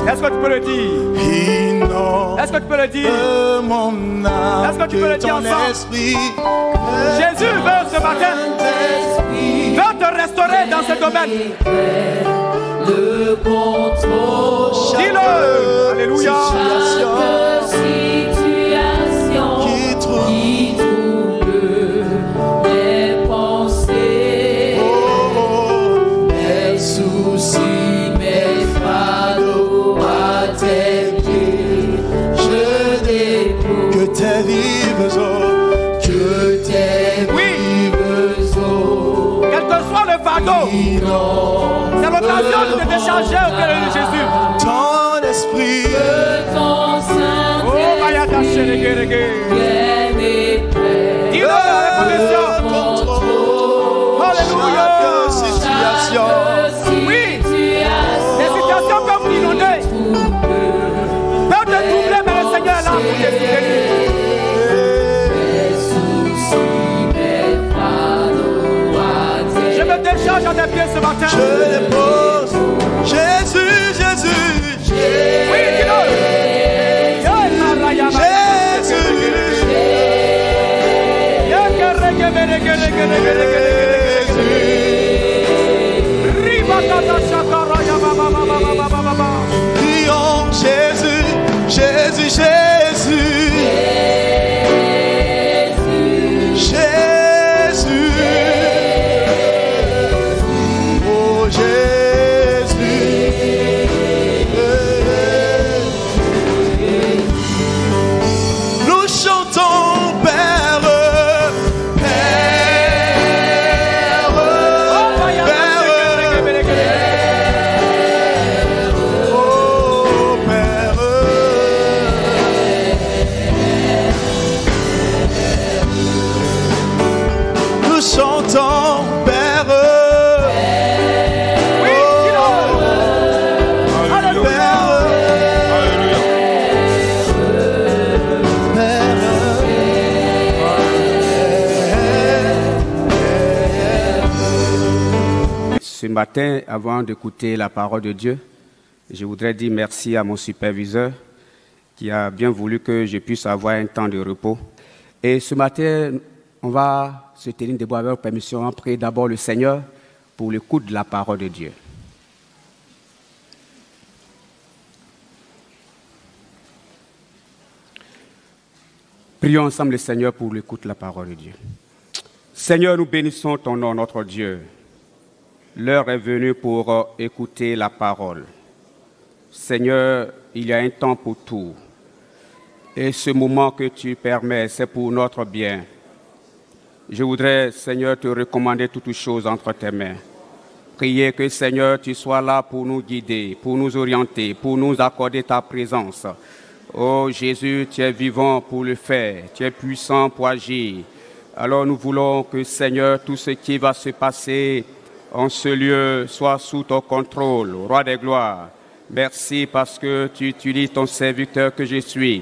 Est-ce que tu peux le dire? Est-ce que tu peux le dire? Est-ce que tu peux le dire ensemble? Jésus veut ce matin veut te restaurer dans ce domaine. Dis-le. Alléluia. Qui trouble mes pensées, mes soucis, mes fardeaux à tes pieds, je dépose. Que tes vives eaux, que tes vives eaux, quel que soit le fardeau, c'est l'occasion de te décharger au pied de Jésus. Ton esprit, que ton dis-le dans la condition. Alléluia. Oui, les situations peuvent t'inonder, peuvent te troubler, mais le Seigneur est là pour te soutenir. Je me décharge à tes pieds ce matin. Je dépose Jésus, Jésus. Oui, dis-le. Prions Jésus, Jésus, Jésus. Jésus. Oh Jésus. Nous chantons Père, Père, Père, oh Père. Nous chantons Père. Oui, dis-le. Alléluia. Ce matin, avant d'écouter la parole de Dieu, je voudrais dire merci à mon superviseur qui a bien voulu que je puisse avoir un temps de repos. Et ce matin, on va se tenir debout avec permission, on prie d'abord le Seigneur pour l'écoute de la parole de Dieu. Prions ensemble le Seigneur pour l'écoute de la parole de Dieu. Seigneur, nous bénissons ton nom, notre Dieu. L'heure est venue pour écouter la parole. Seigneur, il y a un temps pour tout. Et ce moment que tu permets, c'est pour notre bien. Je voudrais, Seigneur, te recommander toutes choses entre tes mains. Prier que, Seigneur, tu sois là pour nous guider, pour nous orienter, pour nous accorder ta présence. Oh Jésus, tu es vivant pour le faire, tu es puissant pour agir. Alors nous voulons que, Seigneur, tout ce qui va se passer en ce lieu soit sous ton contrôle, Roi des gloires. Merci parce que tu utilises ton serviteur que je suis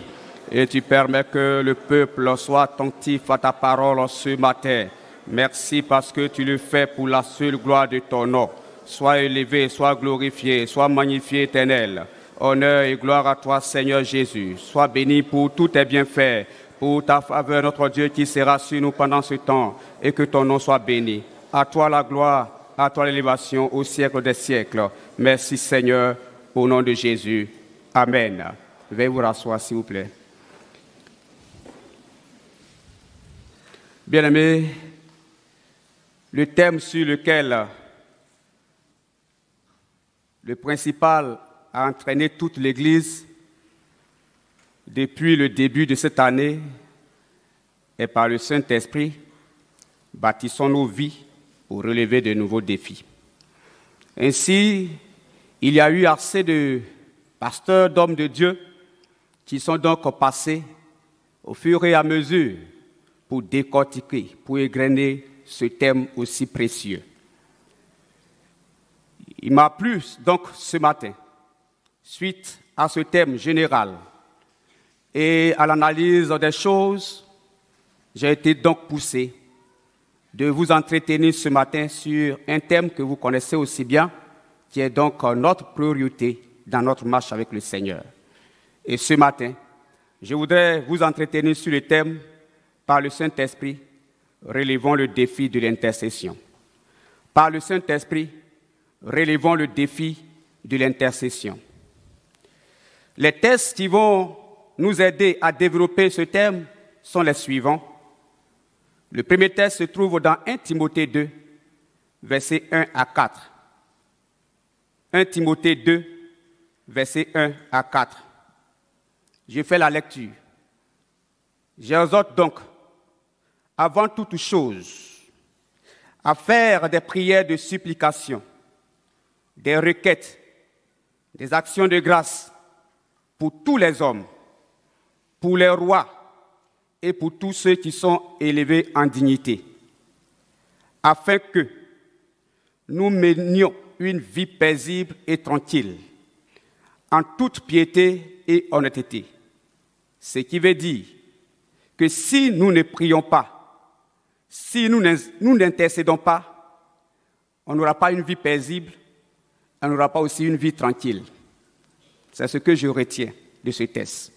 et tu permets que le peuple soit attentif à ta parole ce matin. Merci parce que tu le fais pour la seule gloire de ton nom. Sois élevé, sois glorifié, sois magnifié, éternel. Honneur et gloire à toi, Seigneur Jésus. Sois béni pour tous tes bienfaits, pour ta faveur, notre Dieu, qui sera sur nous pendant ce temps, et que ton nom soit béni. À toi la gloire, à toi l'élévation, au siècle des siècles. Merci, Seigneur, au nom de Jésus. Amen. Veuillez vous rasseoir, s'il vous plaît. Bien-aimés, le thème sur lequel le principal a entraîné toute l'Église depuis le début de cette année est par le Saint-Esprit, bâtissons nos vies pour relever de nouveaux défis. Ainsi, il y a eu assez de pasteurs, d'hommes de Dieu qui sont donc passés au fur et à mesure pour décortiquer, pour égrener ce thème aussi précieux. Il m'a plu donc ce matin, suite à ce thème général et à l'analyse des choses, j'ai été donc poussé de vous entretenir ce matin sur un thème que vous connaissez aussi bien, qui est donc notre priorité dans notre marche avec le Seigneur. Et ce matin, je voudrais vous entretenir sur le thème, par le Saint-Esprit, relevons le défi de l'intercession. Par le Saint-Esprit, relevons le défi de l'intercession. Les textes qui vont nous aider à développer ce thème sont les suivants. Le premier texte se trouve dans 1 Timothée 2, versets 1 à 4. 1 Timothée 2, versets 1 à 4. Je fais la lecture. J'exhorte donc, avant toute chose, à faire des prières de supplication, des requêtes, des actions de grâce pour tous les hommes, pour les rois et pour tous ceux qui sont élevés en dignité, afin que nous menions une vie paisible et tranquille, en toute piété et honnêteté. Ce qui veut dire que si nous ne prions pas, si nous n'intercédons pas, on n'aura pas une vie paisible, on n'aura pas aussi une vie tranquille. C'est ce que je retiens de ce texte.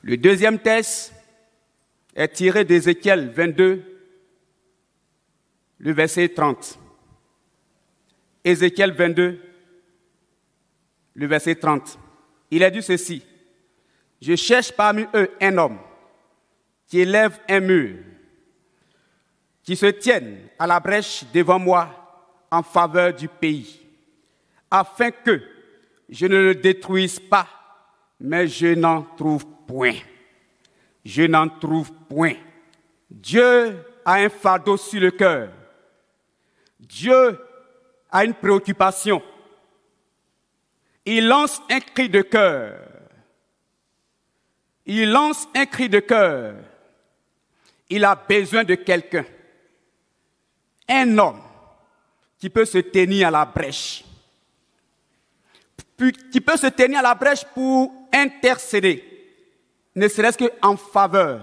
Le deuxième texte est tiré d'Ézéchiel 22, le verset 30. Ézéchiel 22, le verset 30. Il a dit ceci: je cherche parmi eux un homme qui élève un mur, qui se tienne à la brèche devant moi en faveur du pays, afin que je ne le détruise pas, mais je n'en trouve point. Je n'en trouve point. Dieu a un fardeau sur le cœur. Dieu a une préoccupation. Il lance un cri de cœur. Il lance un cri de cœur. Il a besoin de quelqu'un. Un homme qui peut se tenir à la brèche. Qui peut se tenir à la brèche pour intercéder, ne serait-ce qu'en faveur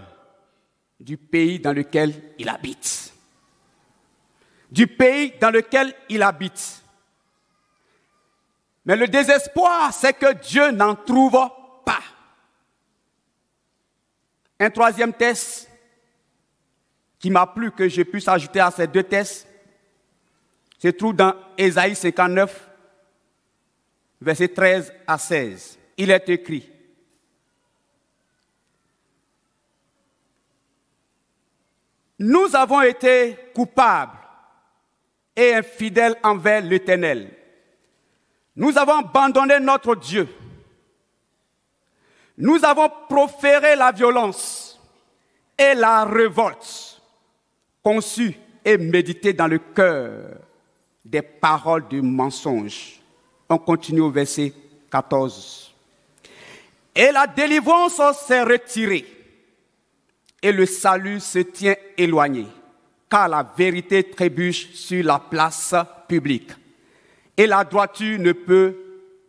du pays dans lequel il habite. Du pays dans lequel il habite. Mais le désespoir, c'est que Dieu n'en trouve pas. Un troisième texte qui m'a plu, que je puisse ajouter à ces deux textes, se trouve dans Ésaïe 59, versets 13 à 16. Il est écrit: nous avons été coupables et infidèles envers l'Éternel. Nous avons abandonné notre Dieu. Nous avons proféré la violence et la révolte, conçu et médité dans le cœur des paroles de mensonge. On continue au verset 14. Et la délivrance s'est retirée, et le salut se tient éloigné, car la vérité trébuche sur la place publique, et la droiture ne peut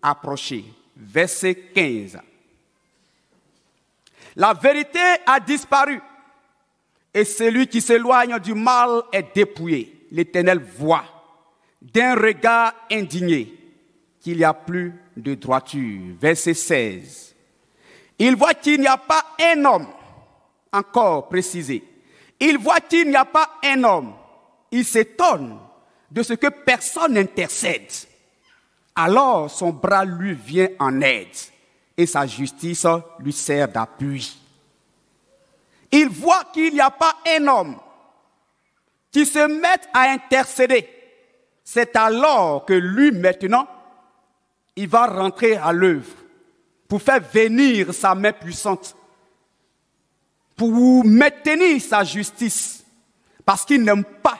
approcher. Verset 15. La vérité a disparu, et celui qui s'éloigne du mal est dépouillé. L'Éternel voit d'un regard indigné qu'il n'y a plus de droiture. Verset 16. Il voit qu'il n'y a pas un homme, encore précisé. Il voit qu'il n'y a pas un homme. Il s'étonne de ce que personne n'intercède. Alors son bras lui vient en aide et sa justice lui sert d'appui. Il voit qu'il n'y a pas un homme qui se mette à intercéder. C'est alors que lui, maintenant, il va rentrer à l'œuvre pour faire venir sa main puissante, pour maintenir sa justice, parce qu'il n'aime pas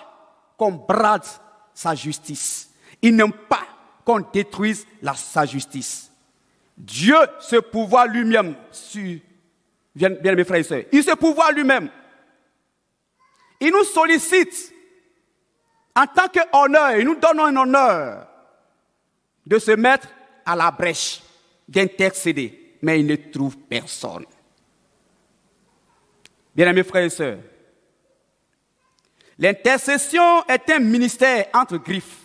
qu'on brade sa justice. Il n'aime pas qu'on détruise sa justice. Dieu se pourvoit lui-même sur... Bien mes frères et sœurs, il se pourvoit lui-même. Il nous sollicite en tant qu'honneur, il nous donne un honneur de se mettre à la brèche, d'intercéder, mais il ne trouve personne. Bien mes frères et sœurs, L'intercession est un ministère entre griffes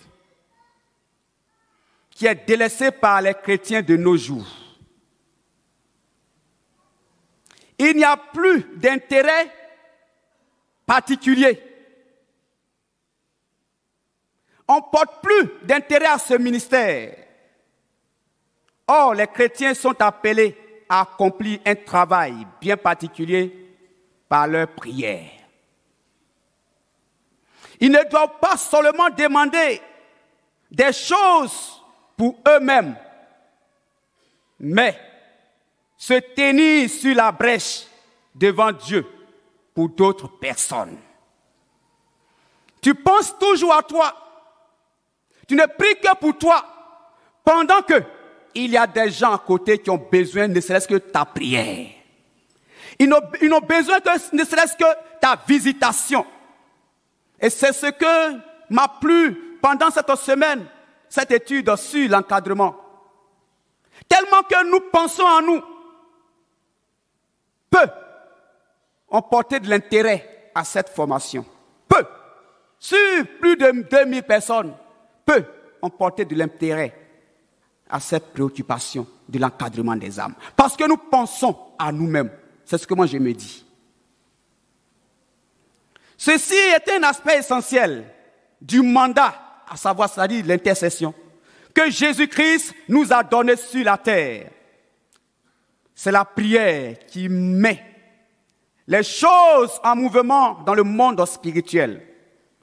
qui est délaissé par les chrétiens de nos jours. Il n'y a plus d'intérêt particulier. On ne porte plus d'intérêt à ce ministère. Or, les chrétiens sont appelés à accomplir un travail bien particulier par leur prière. Ils ne doivent pas seulement demander des choses pour eux-mêmes, mais se tenir sur la brèche devant Dieu pour d'autres personnes. Tu penses toujours à toi. Tu ne pries que pour toi, pendant que il y a des gens à côté qui ont besoin ne serait-ce que ta prière. Ils n'ont besoin que ne serait-ce que ta visitation. Et c'est ce que m'a plu pendant cette semaine, cette étude sur l'encadrement. Tellement que nous pensons en nous, peu ont porté de l'intérêt à cette formation. Peu. Sur plus de 2000 personnes, peu ont porté de l'intérêt à cette préoccupation de l'encadrement des âmes. Parce que nous pensons à nous-mêmes. C'est ce que moi je me dis. Ceci est un aspect essentiel du mandat, à savoir, c'est-à-dire l'intercession, que Jésus-Christ nous a donné sur la terre. C'est la prière qui met les choses en mouvement dans le monde spirituel.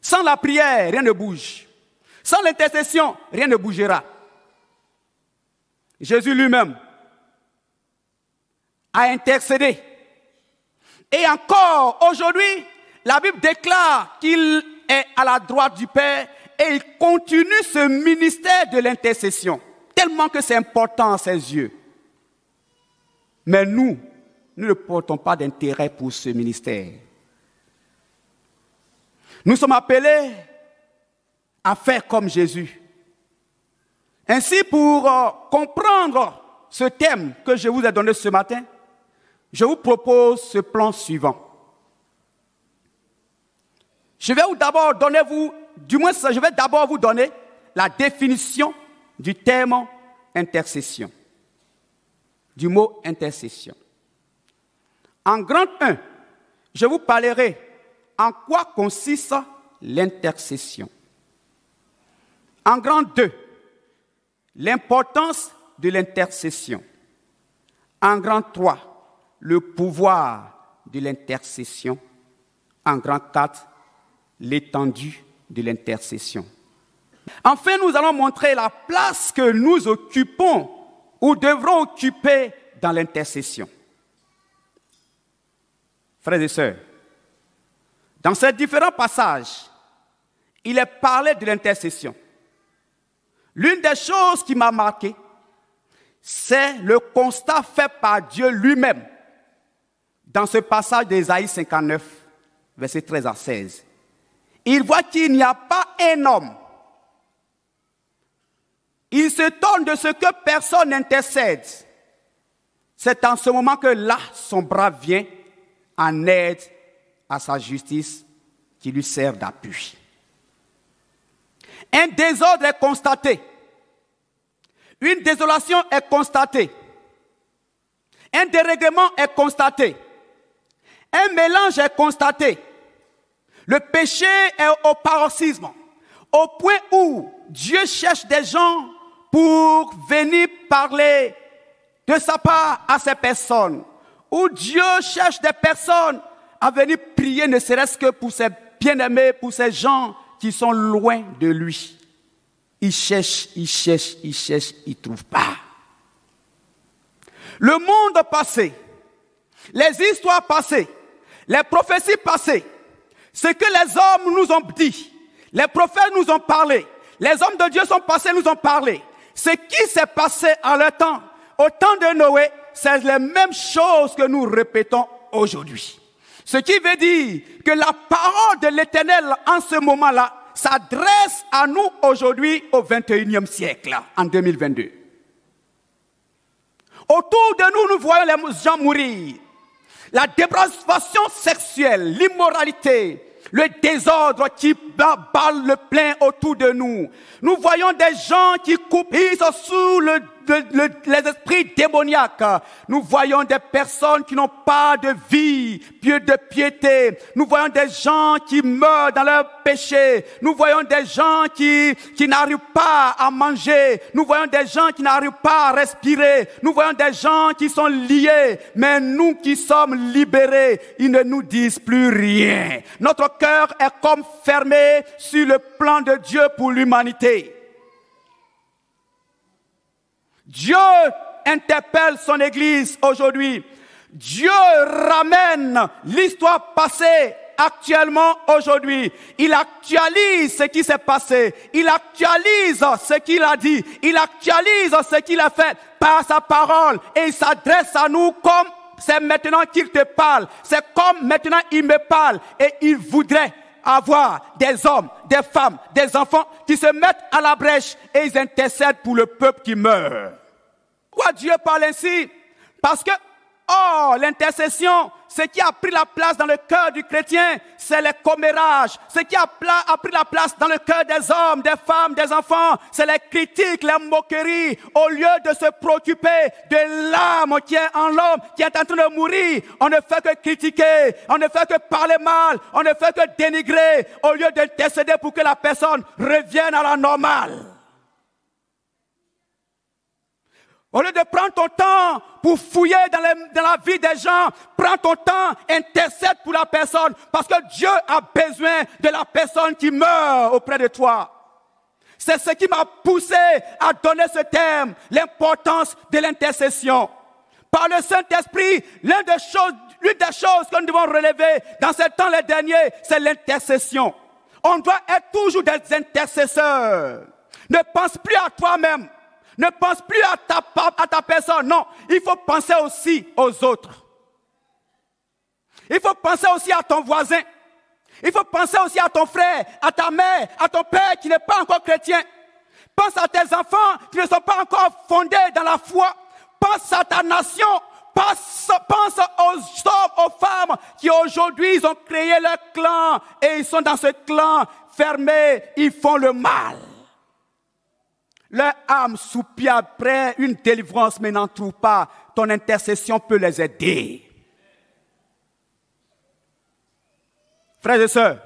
Sans la prière, rien ne bouge. Sans l'intercession, rien ne bougera. Jésus lui-même a intercédé. Et encore, aujourd'hui, la Bible déclare qu'il est à la droite du Père et il continue ce ministère de l'intercession, tellement que c'est important à ses yeux. Mais nous ne portons pas d'intérêt pour ce ministère. Nous sommes appelés à faire comme Jésus. Ainsi, pour comprendre ce thème que je vous ai donné ce matin, je vous propose ce plan suivant. Je vais d'abord vous donner la définition du terme intercession, du mot intercession. En grand 1, je vous parlerai en quoi consiste l'intercession. En grand 2, l'importance de l'intercession. En grand 3, le pouvoir de l'intercession. En grand 4, l'étendue de l'intercession. Enfin, nous allons montrer la place que nous occupons ou devrons occuper dans l'intercession. Frères et sœurs, dans ces différents passages, il est parlé de l'intercession. L'une des choses qui m'a marqué, c'est le constat fait par Dieu lui-même dans ce passage d'Ésaïe 59, versets 13 à 16. Il voit qu'il n'y a pas un homme. Il s'étonne de ce que personne n'intercède. C'est en ce moment que là, son bras vient en aide à sa justice qui lui sert d'appui. Un désordre est constaté. Une désolation est constatée. Un dérèglement est constaté. Un mélange est constaté. Le péché est au paroxysme, au point où Dieu cherche des gens pour venir parler de sa part à ces personnes. Où Dieu cherche des personnes à venir prier, ne serait-ce que pour ses bien-aimés, pour ces gens qui sont loin de lui. Il cherche, il ne trouve pas. Le monde passé, les histoires passées, les prophéties passées, ce que les hommes nous ont dit, les prophètes nous ont parlé, les hommes de Dieu sont passés, nous ont parlé. Ce qui s'est passé en leur temps, au temps de Noé, c'est les mêmes choses que nous répétons aujourd'hui. Ce qui veut dire que la parole de l'Éternel en ce moment-là s'adresse à nous aujourd'hui au 21e siècle, en 2022. Autour de nous, nous voyons les gens mourir. La dépravation sexuelle, l'immoralité, le désordre qui bat le plein autour de nous. Nous voyons des gens qui coupissent sous les esprits démoniaques. Nous voyons des personnes qui n'ont pas de vie, de piété. Nous voyons des gens qui meurent dans leur péché. Nous voyons des gens qui n'arrivent pas à manger. Nous voyons des gens qui n'arrivent pas à respirer. Nous voyons des gens qui sont liés. Mais nous qui sommes libérés, ils ne nous disent plus rien. Notre cœur est comme fermé sur le plan de Dieu pour l'humanité. Dieu interpelle son Église aujourd'hui. Dieu ramène l'histoire passée actuellement aujourd'hui. Il actualise ce qui s'est passé. Il actualise ce qu'il a dit. Il actualise ce qu'il a fait par sa parole. Et il s'adresse à nous comme c'est maintenant qu'il te parle. C'est comme maintenant il me parle. Et il voudrait avoir des hommes, des femmes, des enfants qui se mettent à la brèche et ils intercèdent pour le peuple qui meurt. Pourquoi Dieu parle ainsi? Parce que, l'intercession, ce qui a pris la place dans le cœur du chrétien, c'est les commérages. Ce qui a pris la place dans le cœur des hommes, des femmes, des enfants, c'est les critiques, les moqueries. Au lieu de se préoccuper de l'âme qui est en l'homme, qui est en train de mourir, on ne fait que critiquer, on ne fait que parler mal, on ne fait que dénigrer, au lieu d'intercéder pour que la personne revienne à la normale. Au lieu de prendre ton temps pour fouiller dans la vie des gens, prends ton temps, intercède pour la personne. Parce que Dieu a besoin de la personne qui meurt auprès de toi. C'est ce qui m'a poussé à donner ce thème, l'importance de l'intercession. Par le Saint-Esprit, l'une des choses que nous devons relever dans ces temps les derniers, c'est l'intercession. On doit être toujours des intercesseurs. Ne pense plus à toi-même. Ne pense plus à ta personne, non. Il faut penser aussi aux autres. Il faut penser aussi à ton voisin. Il faut penser aussi à ton frère, à ta mère, à ton père qui n'est pas encore chrétien. Pense à tes enfants qui ne sont pas encore fondés dans la foi. Pense à ta nation. Pense aux hommes, aux femmes qui aujourd'hui ils ont créé leur clan et ils sont dans ce clan fermé, ils font le mal. Leur âme soupire après une délivrance, mais n'en trouve pas. Ton intercession peut les aider. Frères et sœurs,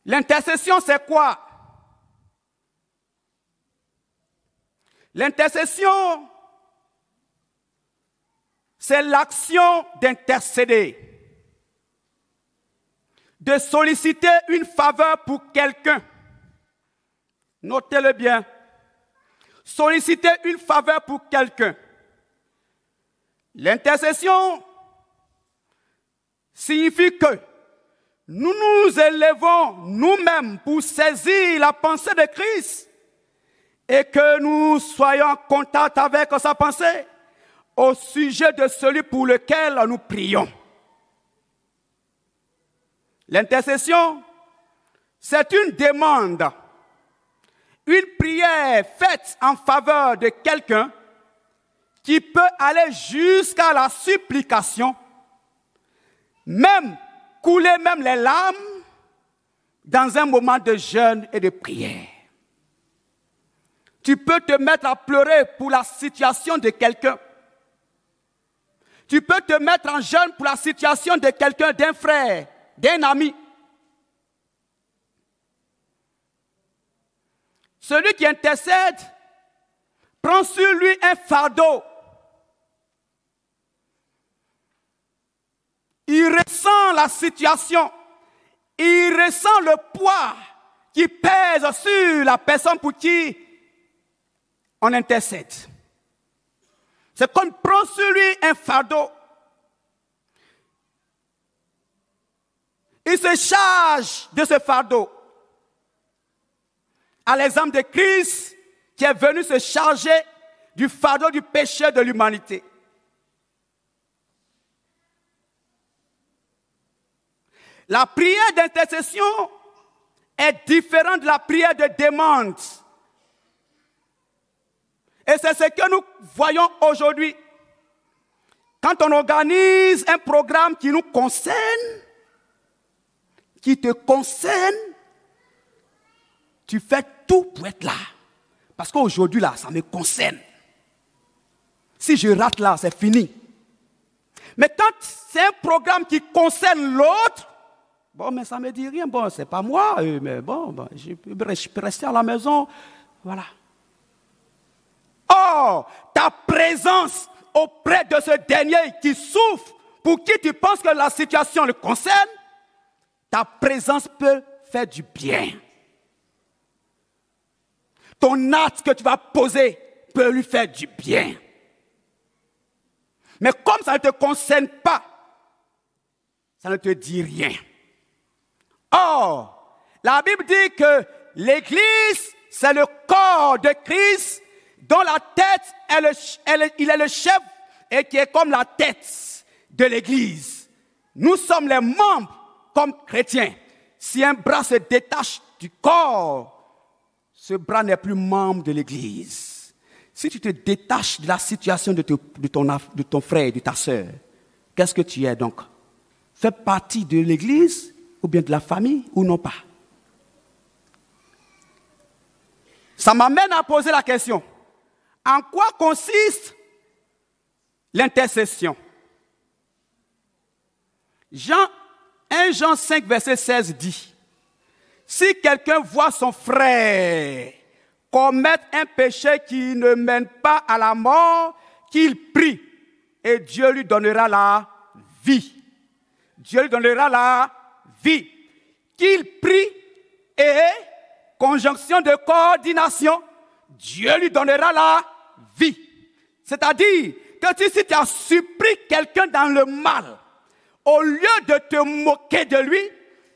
l'intercession, c'est quoi? L'intercession, c'est l'action d'intercéder, de solliciter une faveur pour quelqu'un. Notez-le bien. Solliciter une faveur pour quelqu'un. L'intercession signifie que nous nous élevons nous-mêmes pour saisir la pensée de Christ et que nous soyons en contact avec sa pensée au sujet de celui pour lequel nous prions. L'intercession, c'est une demande. Une prière faite en faveur de quelqu'un qui peut aller jusqu'à la supplication, même couler même les larmes dans un moment de jeûne et de prière. Tu peux te mettre à pleurer pour la situation de quelqu'un. Tu peux te mettre en jeûne pour la situation de quelqu'un, d'un frère, d'un ami. Celui qui intercède prend sur lui un fardeau. Il ressent la situation. Il ressent le poids qui pèse sur la personne pour qui on intercède. C'est comme prendre sur lui un fardeau. Il se charge de ce fardeau. À l'exemple de Christ qui est venu se charger du fardeau du péché de l'humanité. La prière d'intercession est différente de la prière de demande. Et c'est ce que nous voyons aujourd'hui. Quand on organise un programme qui nous concerne, qui te concerne, tu fais tout pour être là. Parce qu'aujourd'hui, là, ça me concerne. Si je rate là, c'est fini. Mais quand c'est un programme qui concerne l'autre, bon, mais ça ne me dit rien. Bon, c'est pas moi, mais bon, je peux rester à la maison. Voilà. Or, ta présence auprès de ce dernier qui souffre, pour qui tu penses que la situation le concerne, ta présence peut faire du bien. Ton acte que tu vas poser peut lui faire du bien. Mais comme ça ne te concerne pas, ça ne te dit rien. Or, la Bible dit que l'Église, c'est le corps de Christ dont la tête, il est le chef et qui est comme la tête de l'Église. Nous sommes les membres comme chrétiens. Si un bras se détache du corps, ce bras n'est plus membre de l'Église. Si tu te détaches de la situation de ton frère, de ta sœur, qu'est-ce que tu es donc? Fais partie de l'Église ou bien de la famille ou non pas? Ça m'amène à poser la question. En quoi consiste l'intercession? 1 Jean 5, verset 16 dit, « Si quelqu'un voit son frère commettre un péché qui ne mène pas à la mort, qu'il prie, et Dieu lui donnera la vie. » Dieu lui donnera la vie. Qu'il prie et, conjonction de coordination, Dieu lui donnera la vie. C'est-à-dire que si tu as surpris quelqu'un dans le mal, au lieu de te moquer de lui,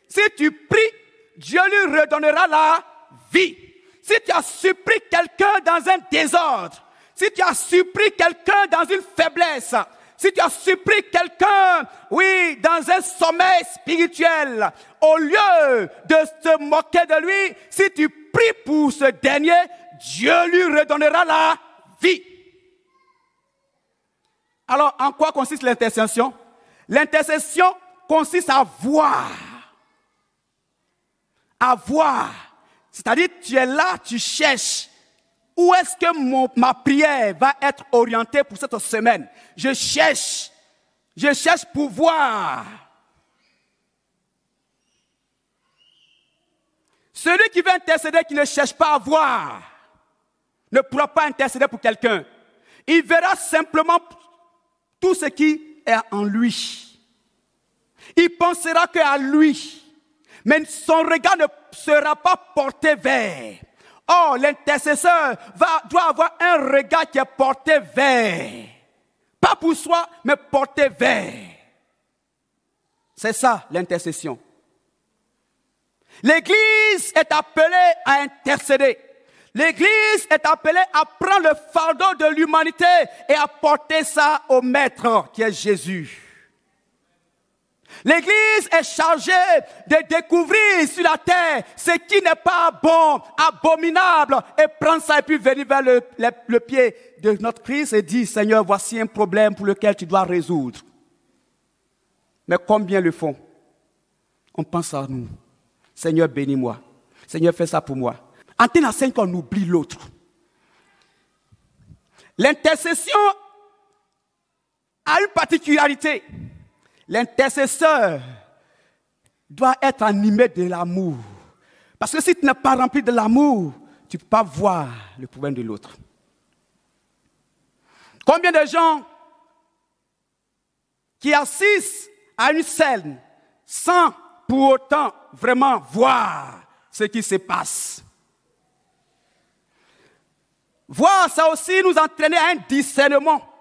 si tu pries, Dieu lui redonnera la vie. Si tu as surpris quelqu'un dans un désordre, si tu as surpris quelqu'un dans une faiblesse, si tu as surpris quelqu'un, oui, dans un sommeil spirituel, au lieu de te moquer de lui, si tu pries pour ce dernier, Dieu lui redonnera la vie. Alors, en quoi consiste l'intercession? L'intercession consiste à voir. À voir. C'est-à-dire, tu es là, tu cherches. Où est-ce que ma prière va être orientée pour cette semaine? Je cherche pour voir. Celui qui veut intercéder, qui ne cherche pas à voir, ne pourra pas intercéder pour quelqu'un. Il verra simplement tout ce qui est en lui. Il pensera qu'à lui. Mais son regard ne sera pas porté vers. Or, l'intercesseur doit avoir un regard qui est porté vers. Pas pour soi, mais porté vers. C'est ça, l'intercession. L'Église est appelée à intercéder. L'Église est appelée à prendre le fardeau de l'humanité et à porter ça au Maître, qui est Jésus. L'Église est chargée de découvrir sur la terre ce qui n'est pas bon, abominable, et prendre ça et puis venir vers le pied de notre Christ et dire, Seigneur, voici un problème pour lequel tu dois résoudre. Mais combien le font? On pense à nous. Seigneur, bénis-moi. Seigneur, fais ça pour moi. En tenant 5 ans, on oublie l'autre. L'intercession a une particularité. L'intercesseur doit être animé de l'amour. Parce que si tu n'es pas rempli de l'amour, tu ne peux pas voir le problème de l'autre. Combien de gens qui assistent à une scène sans pour autant vraiment voir ce qui se passe? Voir, ça aussi nous entraîner à un discernement.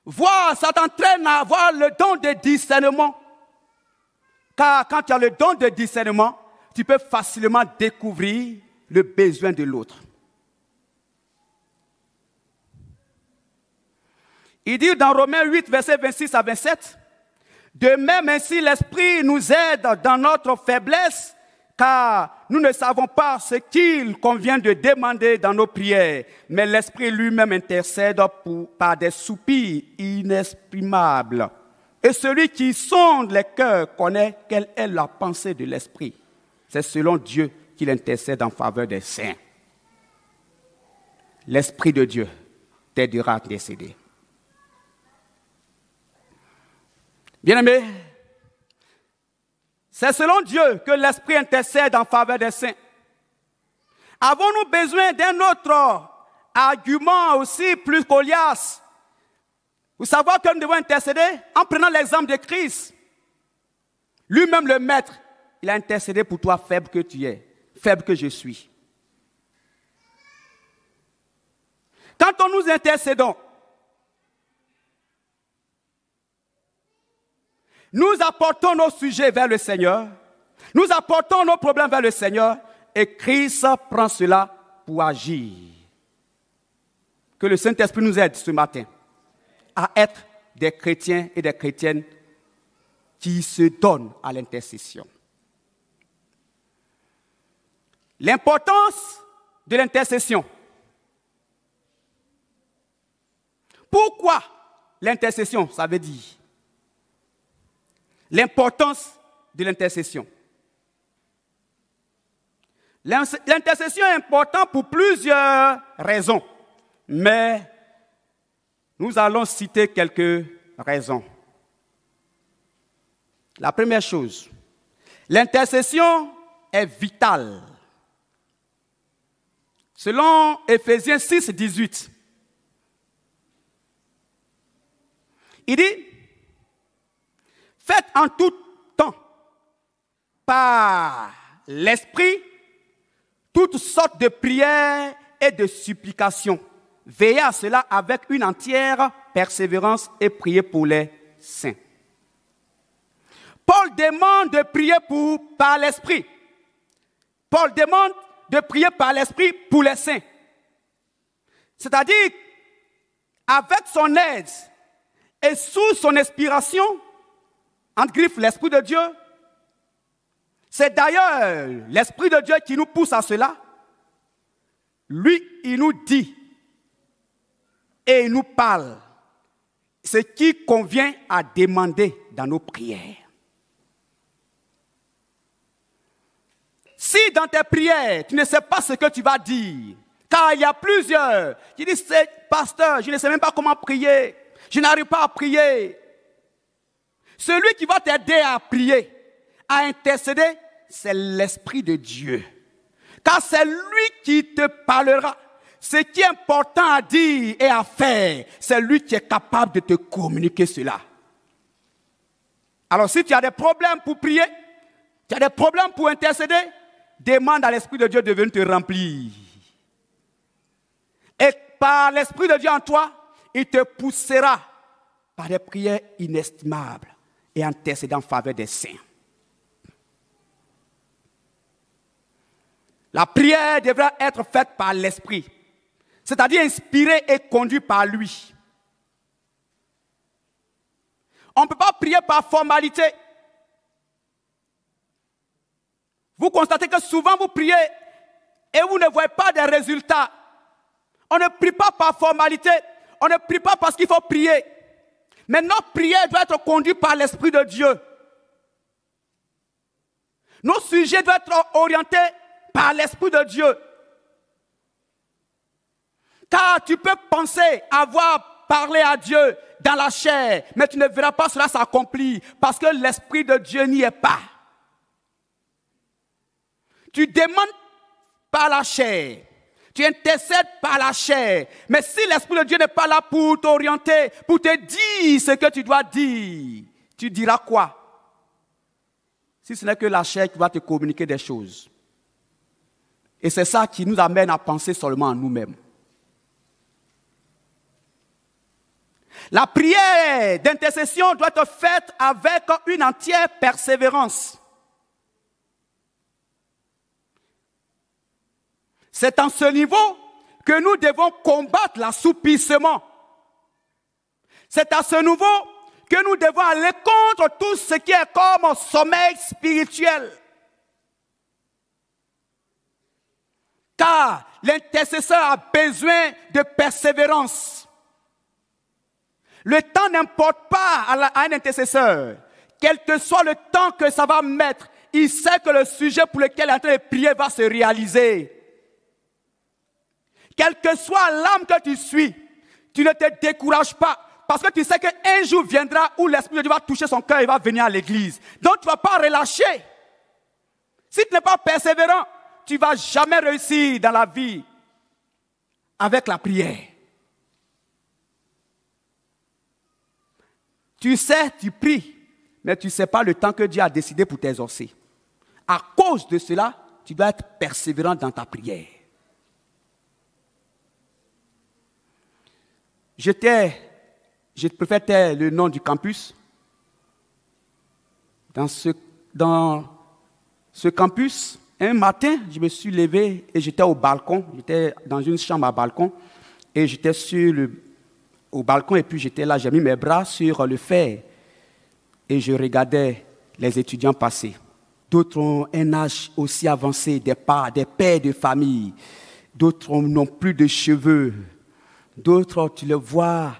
Voir, ça t'entraîne à avoir le don de discernement. Car quand tu as le don de discernement, tu peux facilement découvrir le besoin de l'autre. Il dit dans Romains 8, versets 26 à 27, « De même ainsi l'Esprit nous aide dans notre faiblesse, car nous ne savons pas ce qu'il convient de demander dans nos prières, mais l'Esprit lui-même intercède par des soupirs inexprimables Et celui qui sonde les cœurs connaît quelle est la pensée de l'Esprit. C'est selon Dieu qu'il intercède en faveur des saints. L'Esprit de Dieu t'aidera à intercéder. Bien-aimés, c'est selon Dieu que l'Esprit intercède en faveur des saints. Avons-nous besoin d'un autre argument aussi plus coriace? Vous savez que nous devons intercéder en prenant l'exemple de Christ. Lui-même le Maître, il a intercédé pour toi, faible que tu es, faible que je suis. Quand on nous intercédons, nous apportons nos sujets vers le Seigneur, nous apportons nos problèmes vers le Seigneur, et Christ prend cela pour agir. Que le Saint-Esprit nous aide ce matin à être des chrétiens et des chrétiennes qui se donnent à l'intercession. L'importance de l'intercession. Pourquoi l'intercession? Ça veut dire l'importance de l'intercession. L'intercession est importante pour plusieurs raisons, mais nous allons citer quelques raisons. La première chose, l'intercession est vitale. Selon Éphésiens 6, 18, il dit, faites en tout temps, par l'Esprit, toutes sortes de prières et de supplications. Veillez à cela avec une entière persévérance et priez pour les saints. Paul demande de prier par l'Esprit. Paul demande de prier par l'Esprit pour les saints. C'est-à-dire, avec son aide et sous son inspiration, entre griffes, l'Esprit de Dieu, c'est d'ailleurs l'Esprit de Dieu qui nous pousse à cela. Lui, il nous dit et il nous parle ce qui convient à demander dans nos prières. Si dans tes prières, tu ne sais pas ce que tu vas dire, car il y a plusieurs qui disent, pasteur, je ne sais même pas comment prier, je n'arrive pas à prier. Celui qui va t'aider à prier, à intercéder, c'est l'Esprit de Dieu. Car c'est lui qui te parlera. Ce qui est important à dire et à faire, c'est lui qui est capable de te communiquer cela. Alors si tu as des problèmes pour prier, tu as des problèmes pour intercéder, demande à l'Esprit de Dieu de venir te remplir. Et par l'Esprit de Dieu en toi, il te poussera par des prières inestimables et intercédant en faveur des saints. La prière devra être faite par l'Esprit, c'est-à-dire inspirée et conduite par lui. On ne peut pas prier par formalité. Vous constatez que souvent vous priez et vous ne voyez pas de résultats. On ne prie pas par formalité, on ne prie pas parce qu'il faut prier. Mais notre prière doit être conduite par l'Esprit de Dieu. Nos sujets doivent être orientés par l'Esprit de Dieu. Car tu peux penser avoir parlé à Dieu dans la chair, mais tu ne verras pas cela s'accomplir parce que l'Esprit de Dieu n'y est pas. Tu demandes par la chair, tu intercèdes par la chair, mais si l'Esprit de Dieu n'est pas là pour t'orienter, pour te dire ce que tu dois dire, tu diras quoi? Si ce n'est que la chair qui va te communiquer des choses. Et c'est ça qui nous amène à penser seulement à nous-mêmes. La prière d'intercession doit être faite avec une entière persévérance. C'est en ce niveau que nous devons combattre l'assoupissement. C'est à ce niveau que nous devons aller contre tout ce qui est comme sommeil spirituel. Car l'intercesseur a besoin de persévérance. Le temps n'importe pas à un intercesseur. Quel que soit le temps que ça va mettre, il sait que le sujet pour lequel il est en train de prier va se réaliser. Quelle que soit l'âme que tu suis, tu ne te décourages pas. Parce que tu sais qu'un jour viendra où l'Esprit de Dieu va toucher son cœur et va venir à l'église. Donc tu ne vas pas relâcher. Si tu n'es pas persévérant, tu ne vas jamais réussir dans la vie avec la prière. Tu sais, tu pries, mais tu ne sais pas le temps que Dieu a décidé pour t'exaucer. À cause de cela, tu dois être persévérant dans ta prière. Je préfère taire le nom du campus. Dans ce campus, un matin, je me suis levé et j'étais au balcon. J'étais dans une chambre à balcon et j'étais au balcon et puis j'étais là, j'ai mis mes bras sur le fer et je regardais les étudiants passer. D'autres ont un âge aussi avancé, des pères de famille. D'autres n'ont plus de cheveux. D'autres, tu les vois,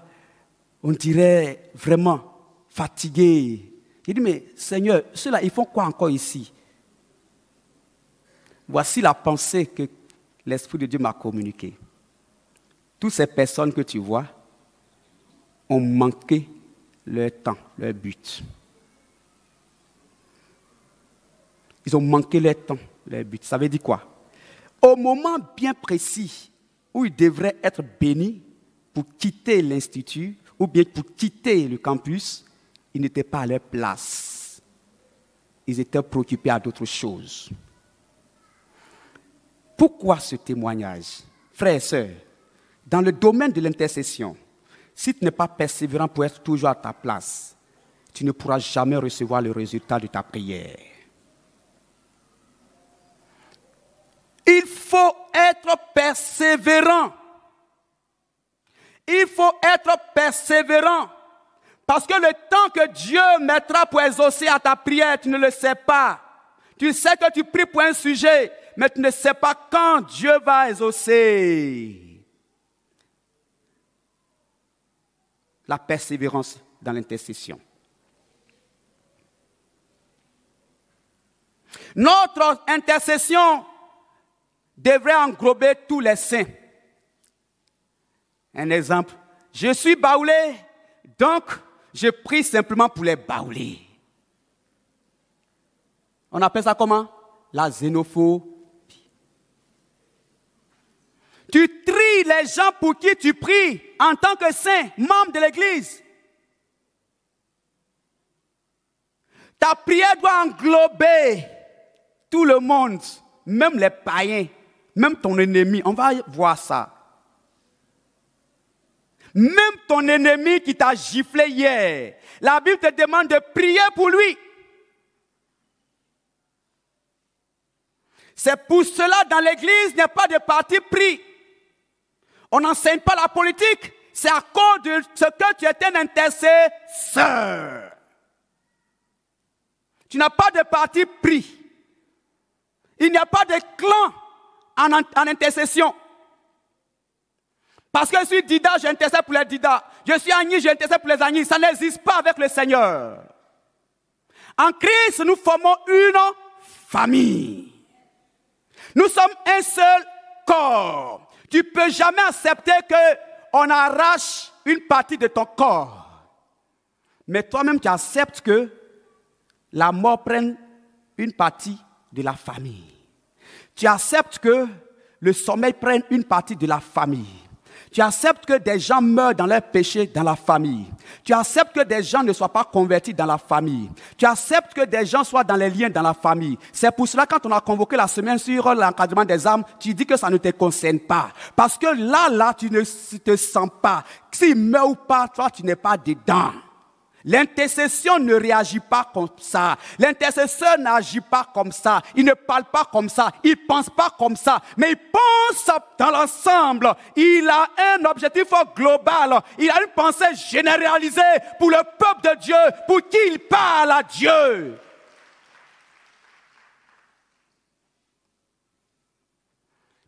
on dirait vraiment fatigués. Il dit, mais Seigneur, ceux-là, ils font quoi encore ici? Voici la pensée que l'Esprit de Dieu m'a communiquée. Toutes ces personnes que tu vois ont manqué leur temps, leur but. Ils ont manqué leur temps, leur but. Ça veut dire quoi? Au moment bien précis où ils devraient être bénis pour quitter l'institut ou bien pour quitter le campus, ils n'étaient pas à leur place. Ils étaient préoccupés à d'autres choses. Pourquoi ce témoignage? Frères et sœurs, dans le domaine de l'intercession, si tu n'es pas persévérant pour être toujours à ta place, tu ne pourras jamais recevoir le résultat de ta prière. Il faut être persévérant. Il faut être persévérant. Parce que le temps que Dieu mettra pour exaucer à ta prière, tu ne le sais pas. Tu sais que tu pries pour un sujet, mais tu ne sais pas quand Dieu va exaucer. La persévérance dans l'intercession. Notre intercession devrait englober tous les saints. Un exemple, je suis baoulé, donc je prie simplement pour les baoulés. On appelle ça comment? La xénophobie. Tu tries les gens pour qui tu pries en tant que saint, membre de l'Église. Ta prière doit englober tout le monde, même les païens, même ton ennemi. On va voir ça. Même ton ennemi qui t'a giflé hier, la Bible te demande de prier pour lui. C'est pour cela dans l'Église, il n'y a pas de parti pris. On n'enseigne pas la politique. C'est à cause de ce que tu es un intercesseur. Tu n'as pas de parti pris. Il n'y a pas de clan en intercession. Parce que je suis Dida, j'intercède pour les Dida. Je suis Agni, j'intercède pour les Agni. Ça n'existe pas avec le Seigneur. En Christ, nous formons une famille. Nous sommes un seul corps. Tu ne peux jamais accepter qu'on arrache une partie de ton corps. Mais toi-même, tu acceptes que la mort prenne une partie de la famille. Tu acceptes que le sommeil prenne une partie de la famille. Tu acceptes que des gens meurent dans leurs péchés dans la famille. Tu acceptes que des gens ne soient pas convertis dans la famille. Tu acceptes que des gens soient dans les liens dans la famille. C'est pour cela, quand on a convoqué la semaine sur l'encadrement des âmes, tu dis que ça ne te concerne pas. Parce que là, tu ne te sens pas. S'il meurt ou pas, toi, tu n'es pas dedans. L'intercession ne réagit pas comme ça. L'intercesseur n'agit pas comme ça. Il ne parle pas comme ça. Il ne pense pas comme ça. Mais il pense dans l'ensemble. Il a un objectif global. Il a une pensée généralisée pour le peuple de Dieu, pour qui il parle à Dieu.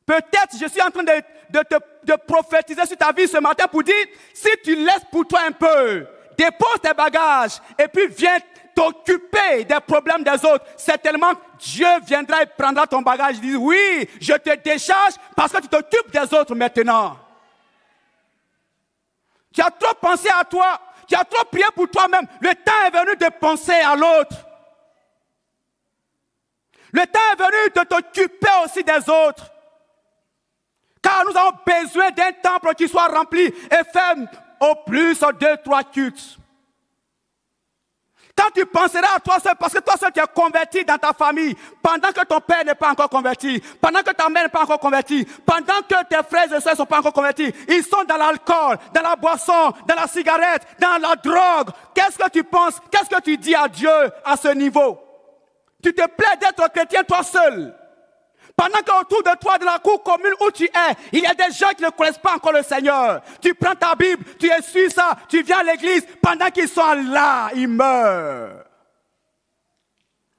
Peut-être je suis en train de prophétiser sur ta vie ce matin pour dire, si tu laisses pour toi un peu, dépose tes bagages et puis viens t'occuper des problèmes des autres, certainement Dieu viendra et prendra ton bagage et dit, oui, je te décharge parce que tu t'occupes des autres maintenant. Tu as trop pensé à toi, tu as trop prié pour toi-même. Le temps est venu de penser à l'autre. Le temps est venu de t'occuper aussi des autres. Car nous avons besoin d'un temple qui soit rempli et fait au plus 2-3 cultes. Quand tu penseras à toi seul, parce que toi seul tu es converti dans ta famille, pendant que ton père n'est pas encore converti, pendant que ta mère n'est pas encore convertie, pendant que tes frères et sœurs ne sont pas encore convertis, ils sont dans l'alcool, dans la boisson, dans la cigarette, dans la drogue. Qu'est-ce que tu penses? Qu'est-ce que tu dis à Dieu à ce niveau? Tu te plais d'être chrétien toi seul. Pendant qu'autour de toi, de la cour commune où tu es, il y a des gens qui ne connaissent pas encore le Seigneur. Tu prends ta Bible, tu essuies ça, tu viens à l'église, pendant qu'ils sont là, ils meurent.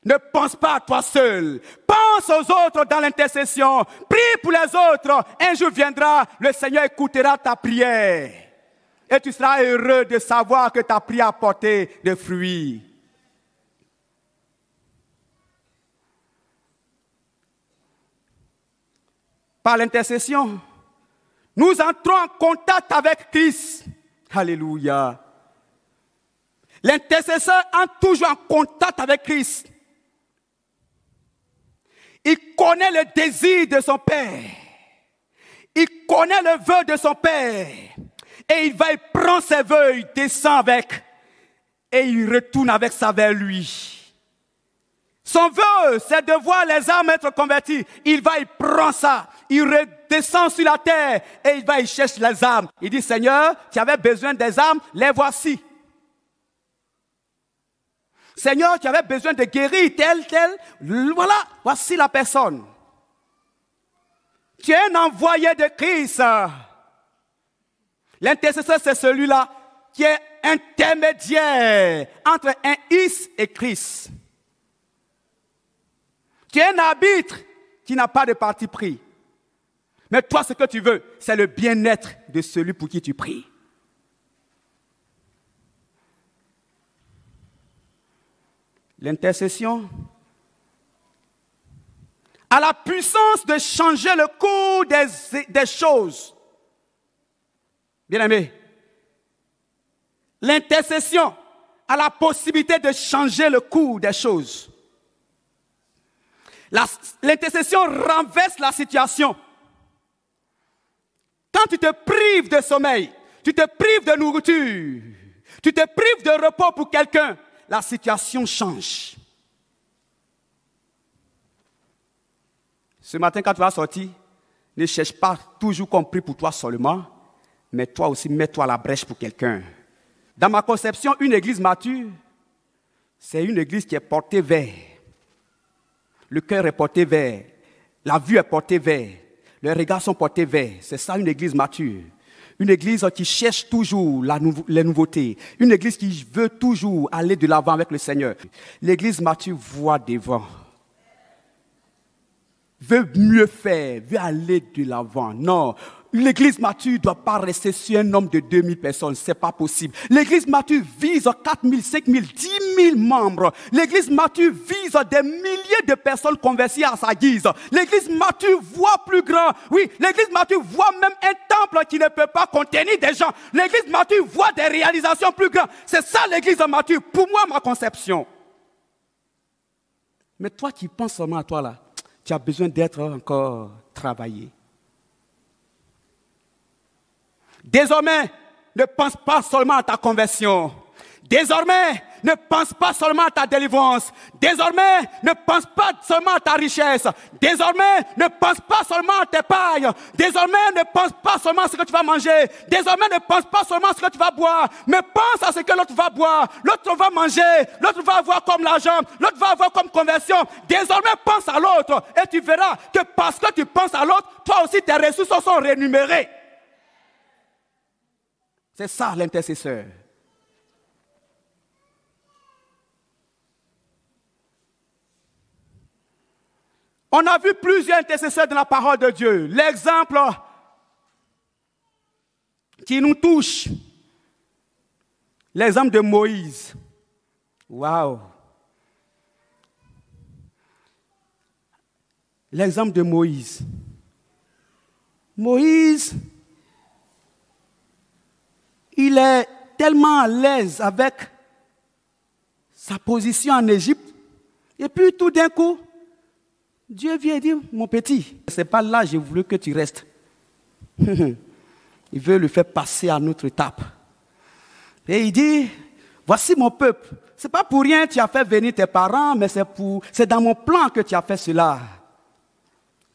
Ne pense pas à toi seul. Pense aux autres dans l'intercession. Prie pour les autres. Un jour viendra, le Seigneur écoutera ta prière. Et tu seras heureux de savoir que ta prière a porté des fruits. Par l'intercession, nous entrons en contact avec Christ. Alléluia. L'intercesseur entre toujours en contact avec Christ. Il connaît le désir de son Père. Il connaît le vœu de son Père. Et il prend ses vœux, il descend avec. Et il retourne avec ça vers lui. Son vœu, c'est de voir les âmes être converties. Il prend ça. Il redescend sur la terre et il cherche les âmes. Il dit, Seigneur, tu avais besoin des âmes, les voici. Seigneur, tu avais besoin de guérir tel, voilà, voici la personne. Tu es un envoyé de Christ. L'intercesseur, c'est celui-là qui est intermédiaire entre un Is et Christ. Tu es un arbitre qui n'a pas de parti pris. Mais toi, ce que tu veux, c'est le bien-être de celui pour qui tu pries. L'intercession a la puissance de changer le cours des choses. Bien-aimé, l'intercession a la possibilité de changer le cours des choses. L'intercession renverse la situation. Quand tu te prives de sommeil, tu te prives de nourriture, tu te prives de repos pour quelqu'un, la situation change. Ce matin, quand tu vas sortir, ne cherche pas toujours qu'on prie pour toi seulement, mais toi aussi, mets-toi à la brèche pour quelqu'un. Dans ma conception, une église mature, c'est une église qui est portée vers. Le cœur est porté vers, la vue est portée vers, les regards sont portés vers. C'est ça une église mature. Une église qui cherche toujours les nouveautés. Une église qui veut toujours aller de l'avant avec le Seigneur. L'église mature voit devant. Veut mieux faire, veut aller de l'avant. Non, l'église mature ne doit pas rester sur un nombre de 2000 personnes. Ce n'est pas possible. L'église mature vise 4000, 5000, 10 000 membres. L'église mature vise des milliers de personnes converties à sa guise. L'église mature voit plus grand. Oui, l'église mature voit même un temple qui ne peut pas contenir des gens. L'église mature voit des réalisations plus grandes. C'est ça l'église mature. Pour moi, ma conception. Mais toi qui penses seulement à toi là, tu as besoin d'être encore travaillé. Désormais, ne pense pas seulement à ta conversion. Désormais, ne pense pas seulement à ta délivrance. Désormais, ne pense pas seulement à ta richesse. Désormais, ne pense pas seulement à tes pailles. Désormais, ne pense pas seulement à ce que tu vas manger. Désormais, ne pense pas seulement à ce que tu vas boire. Mais pense à ce que l'autre va boire. L'autre va manger. L'autre va avoir comme l'argent. L'autre va avoir comme conversion. Désormais, pense à l'autre. Et tu verras que parce que tu penses à l'autre, toi aussi, tes ressources sont rémunérées. C'est ça l'intercesseur. On a vu plusieurs intercesseurs dans la parole de Dieu. L'exemple qui nous touche, l'exemple de Moïse. Waouh! L'exemple de Moïse. Moïse, il est tellement à l'aise avec sa position en Égypte. Et puis tout d'un coup, Dieu vient dire, mon petit, ce n'est pas là que j'ai voulu que tu restes. Il veut le faire passer à notre étape. Et il dit, voici mon peuple. Ce n'est pas pour rien que tu as fait venir tes parents, mais c'est dans mon plan que tu as fait cela.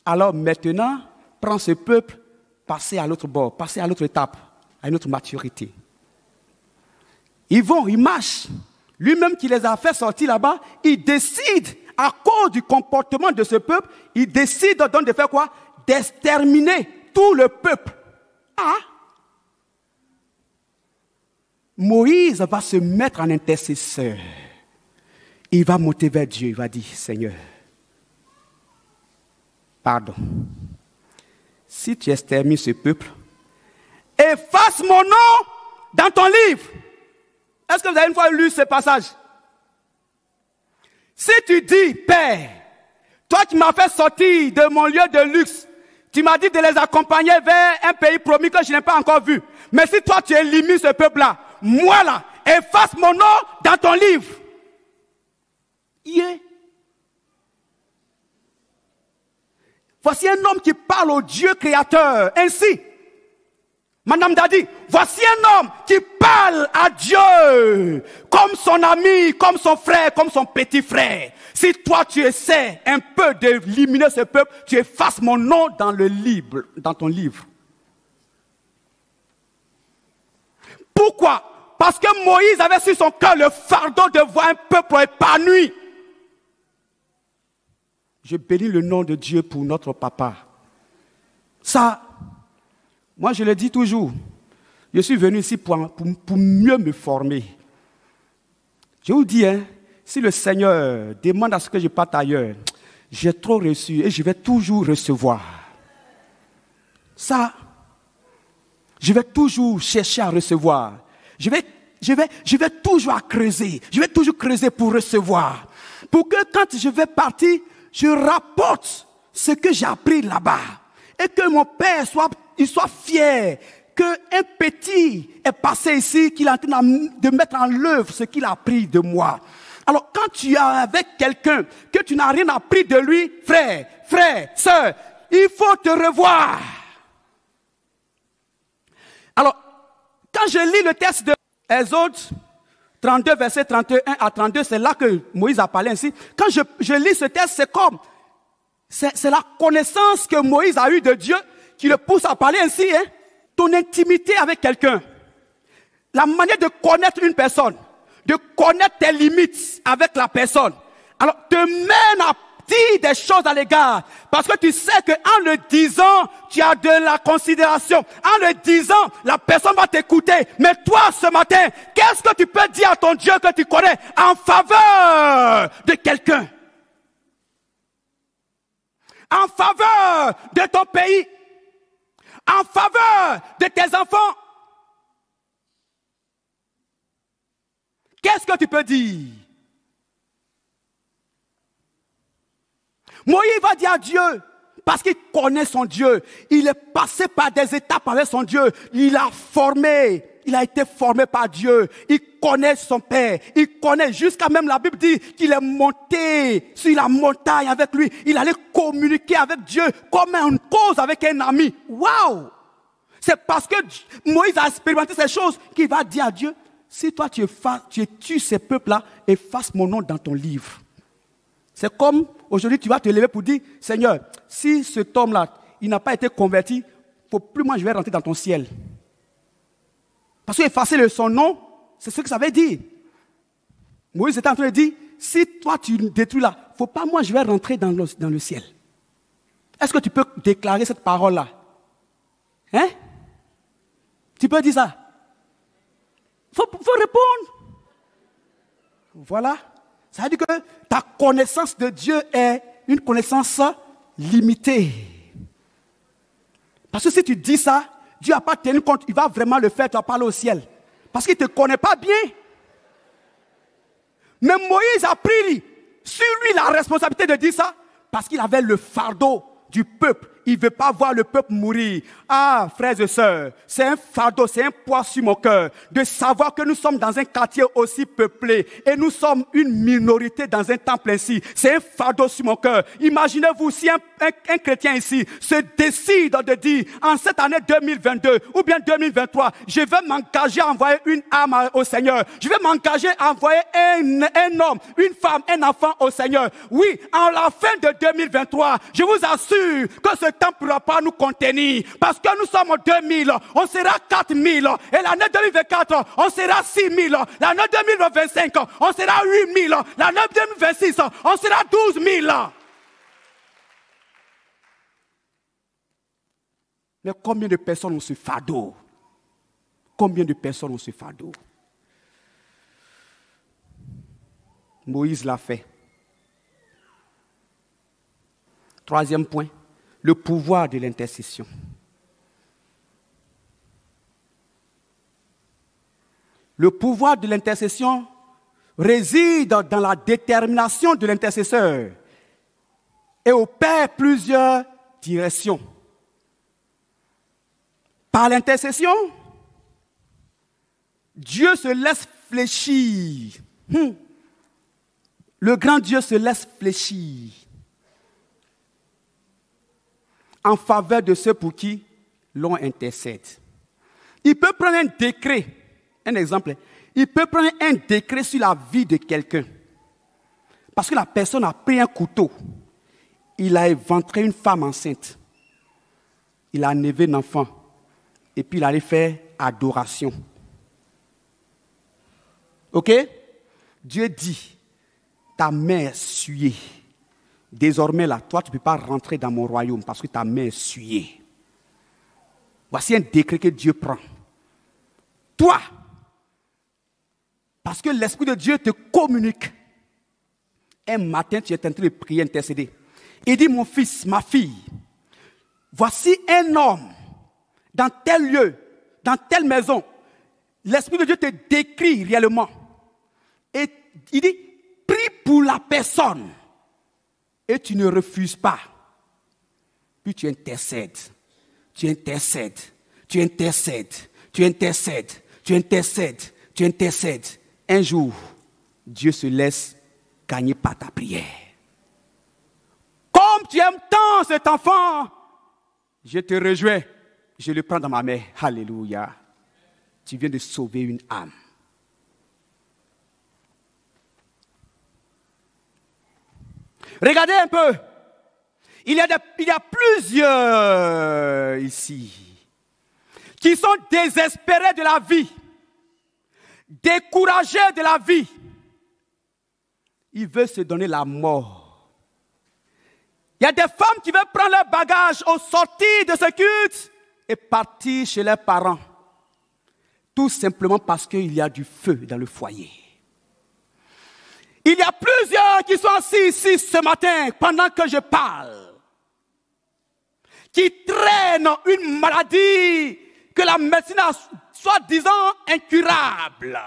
Alors maintenant, prends ce peuple, passez à l'autre bord, passez à l'autre étape, à une autre maturité. Ils vont, ils marchent. Lui-même qui les a fait sortir là-bas, il décide, à cause du comportement de ce peuple, il décide donc de faire quoi? D'exterminer tout le peuple. Ah! Moïse va se mettre en intercesseur. Il va monter vers Dieu, il va dire, Seigneur, pardon. Si tu extermines ce peuple, efface mon nom dans ton livre. Est-ce que vous avez une fois lu ce passage? Si tu dis, Père, toi qui m'as fait sortir de mon lieu de luxe, tu m'as dit de les accompagner vers un pays promis que je n'ai pas encore vu. Mais si toi tu élimines ce peuple-là, moi là, efface mon nom dans ton livre. Yeah. Voici un homme qui parle au Dieu créateur. Ainsi, Madame Dadi, voici un homme qui parle à Dieu comme son ami, comme son frère, comme son petit frère. Si toi tu essaies un peu d'éliminer ce peuple, tu effaces mon nom dans le livre, dans ton livre. Pourquoi? Parce que Moïse avait sur son cœur le fardeau de voir un peuple épanoui. Je bénis le nom de Dieu pour notre papa. Ça, moi je le dis toujours, je suis venu ici pour mieux me former. Je vous dis, si le Seigneur demande à ce que je parte ailleurs, j'ai trop reçu et je vais toujours recevoir. Ça, je vais toujours chercher à recevoir. Je vais toujours à creuser. Je vais toujours creuser pour recevoir. Pour que quand je vais partir, je rapporte ce que j'ai appris là-bas. Et que mon père soit fier qu'un petit est passé ici, qu'il est en train de mettre en œuvre ce qu'il a appris de moi. Alors quand tu es avec quelqu'un, que tu n'as rien appris de lui, frère, sœur, il faut te revoir. Alors, quand je lis le texte de Exode 32, verset 31 à 32, c'est là que Moïse a parlé ainsi. Quand je lis ce texte, c'est la connaissance que Moïse a eue de Dieu qui le pousse à parler ainsi. Ton intimité avec quelqu'un, la manière de connaître une personne, de connaître tes limites avec la personne. Alors, te mène à dire des choses à l'égard. Parce que tu sais qu'en le disant, tu as de la considération. En le disant, la personne va t'écouter. Mais toi, ce matin, qu'est-ce que tu peux dire à ton Dieu que tu connais en faveur de quelqu'un? En faveur de ton pays? En faveur de tes enfants? Qu'est-ce que tu peux dire? Moïse va dire à Dieu, parce qu'il connaît son Dieu. Il est passé par des étapes avec son Dieu. Il a été formé par Dieu. Il connaît son Père. Il connaît, jusqu'à même la Bible dit qu'il est monté sur la montagne avec lui. Il allait communiquer avec Dieu comme une cause avec un ami. Waouh! C'est parce que Moïse a expérimenté ces choses qu'il va dire à Dieu, si toi tu tues ces peuples-là, efface mon nom dans ton livre. C'est comme aujourd'hui tu vas te lever pour dire, Seigneur, si cet homme-là, il n'a pas été converti, faut plus moi je vais rentrer dans ton ciel. Parce qu'effacer son nom, c'est ce que ça veut dire. Moïse était en train de dire, si toi tu détruis là, faut pas moi je vais rentrer dans le ciel. Est-ce que tu peux déclarer cette parole-là? Hein? Tu peux dire ça? Faut répondre. Voilà. Ça veut dire que ta connaissance de Dieu est une connaissance limité. Parce que si tu dis ça, Dieu n'a pas tenu compte, il va vraiment le faire, tu vas parler au ciel. Parce qu'il ne te connaît pas bien. Mais Moïse a pris sur lui la responsabilité de dire ça, parce qu'il avait le fardeau du peuple. Il ne veut pas voir le peuple mourir. Ah, frères et sœurs, c'est un fardeau, c'est un poids sur mon cœur de savoir que nous sommes dans un quartier aussi peuplé et nous sommes une minorité dans un temple ainsi. C'est un fardeau sur mon cœur. Imaginez-vous si un chrétien ici se décide de dire en cette année 2022 ou bien 2023, je vais m'engager à envoyer une âme au Seigneur. Je vais m'engager à envoyer un homme, une femme, un enfant au Seigneur. Oui, en la fin de 2023, je vous assure que ce temps ne pourra pas nous contenir. Parce que nous sommes en 2000, on sera 4000. Et l'année 2024, on sera 6000. L'année 2025, on sera 8000. L'année 2026, on sera 12000. Mais combien de personnes ont ce fardeau? Combien de personnes ont ce fardeau? Moïse l'a fait. Troisième point, le pouvoir de l'intercession. Le pouvoir de l'intercession réside dans la détermination de l'intercesseur et opère plusieurs directions. Par l'intercession, Dieu se laisse fléchir. Le grand Dieu se laisse fléchir en faveur de ceux pour qui l'on intercède. Il peut prendre un décret, un exemple, il peut prendre un décret sur la vie de quelqu'un. Parce que la personne a pris un couteau, il a éventré une femme enceinte, il a enlevé un enfant, et puis il allait faire adoration. Ok? Dieu dit, ta main est souillée. Désormais, là, toi, tu ne peux pas rentrer dans mon royaume parce que ta main est souillée. Voici un décret que Dieu prend. Toi, parce que l'Esprit de Dieu te communique. Un matin, tu es en train de prier, intercéder. Il dit, mon fils, ma fille, voici un homme dans tel lieu, dans telle maison. L'Esprit de Dieu te décrit réellement. Et il dit, prie pour la personne. Et tu ne refuses pas. Puis tu intercèdes. Tu intercèdes. Tu intercèdes. Tu intercèdes. Tu intercèdes. Tu intercèdes. Un jour, Dieu se laisse gagner par ta prière. Comme tu aimes tant cet enfant, je te rejoins. Je le prends dans ma main. Alléluia. Tu viens de sauver une âme. Regardez un peu. Il y a plusieurs ici qui sont désespérés de la vie, découragés de la vie. Ils veulent se donner la mort. Il y a des femmes qui veulent prendre leur bagage au sortir de ce culte et partir chez leurs parents. Tout simplement parce qu'il y a du feu dans le foyer. Il y a plusieurs qui sont assis ici ce matin pendant que je parle, qui traînent une maladie que la médecine a soi-disant incurable.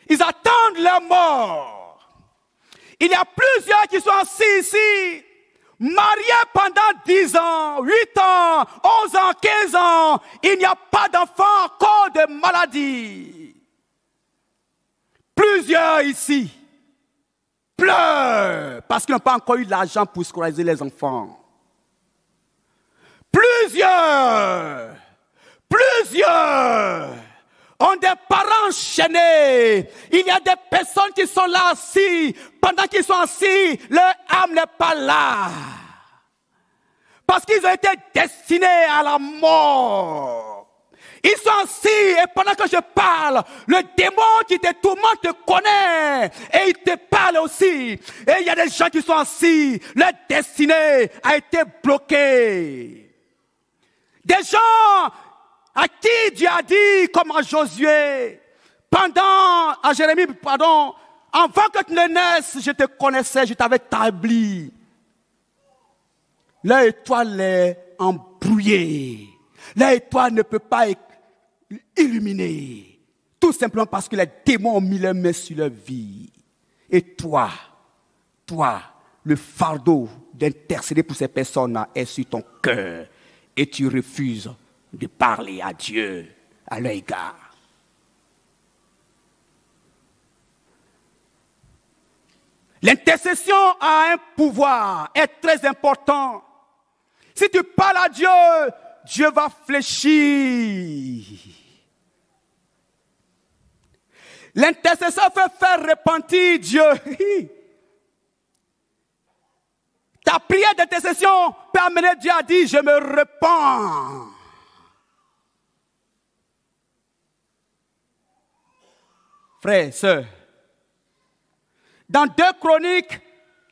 Ils attendent leur mort. Il y a plusieurs qui sont assis ici, mariés pendant 10 ans, 8 ans, 11 ans, 15 ans. Il n'y a pas d'enfant à cause de maladie. Plusieurs ici pleurent parce qu'ils n'ont pas encore eu l'argent pour scolariser les enfants. Plusieurs ont des parents enchaînés. Il y a des personnes qui sont là assis. Pendant qu'ils sont assis, leur âme n'est pas là. Parce qu'ils ont été destinés à la mort. Ils sont assis et pendant que je parle, le démon qui te tourmente te connaît et il te parle aussi. Et il y a des gens qui sont assis, leur destinée a été bloquée. Des gens à qui Dieu a dit, comme à Josué, à Jérémie, avant que tu ne naisses, je te connaissais, je t'avais établi. Leur étoile est embrouillée. Leur étoile ne peut pas illuminer. Tout simplement parce que les démons ont mis leurs mains sur leur vie. Et toi, le fardeau d'intercéder pour ces personnes est sur ton cœur. Et tu refuses de parler à Dieu à leur égard. L'intercession a un pouvoir, est très important. Si tu parles à Dieu, Dieu va fléchir. L'intercession fait faire repentir Dieu. Ta prière d'intercession peut amener Dieu à dire, je me repens. Frères, sœurs, dans 2 Chroniques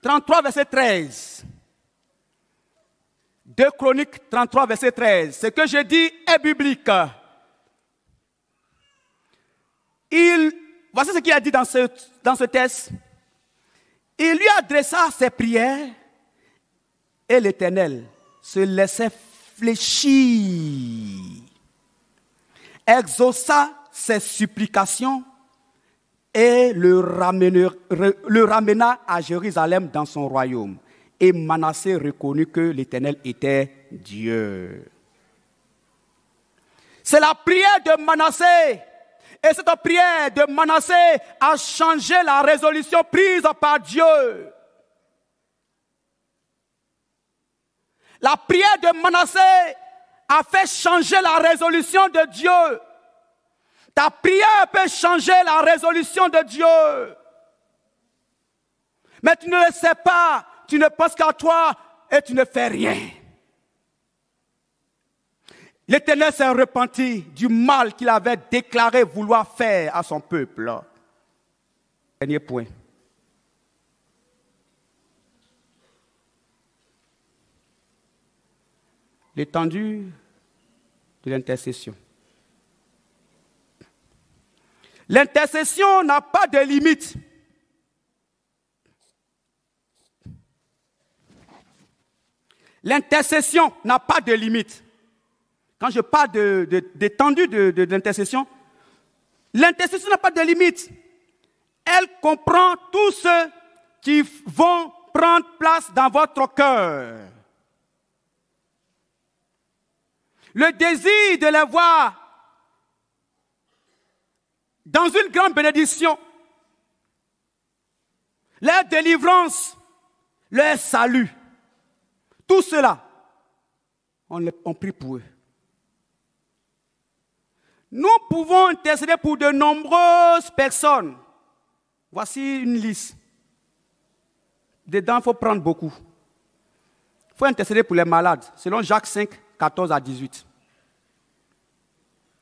33, verset 13. 2 Chroniques 33, verset 13. Ce que je dis est biblique. Voici ce qu'il a dit dans ce texte. Il lui adressa ses prières et l'Éternel se laissait fléchir, exauça ses supplications et le ramena à Jérusalem dans son royaume. Et Manassé reconnut que l'Éternel était Dieu. C'est la prière de Manassé. Et cette prière de Manassé a changé la résolution prise par Dieu. La prière de Manassé a fait changer la résolution de Dieu. Ta prière peut changer la résolution de Dieu. Mais tu ne le sais pas. Tu ne penses qu'à toi et tu ne fais rien. L'Éternel s'est repenti du mal qu'il avait déclaré vouloir faire à son peuple. Dernier point. L'étendue de l'intercession. L'intercession n'a pas de limite. L'intercession n'a pas de limite. Quand je parle d'étendue de l'intercession, l'intercession n'a pas de limite. Elle comprend tous ceux qui vont prendre place dans votre cœur. Le désir de les voir dans une grande bénédiction, leur délivrance, leur salut, tout cela, on prie pour eux. Nous pouvons intercéder pour de nombreuses personnes. Voici une liste. Dedans, il faut prendre beaucoup. Il faut intercéder pour les malades, selon Jacques 5, 14 à 18.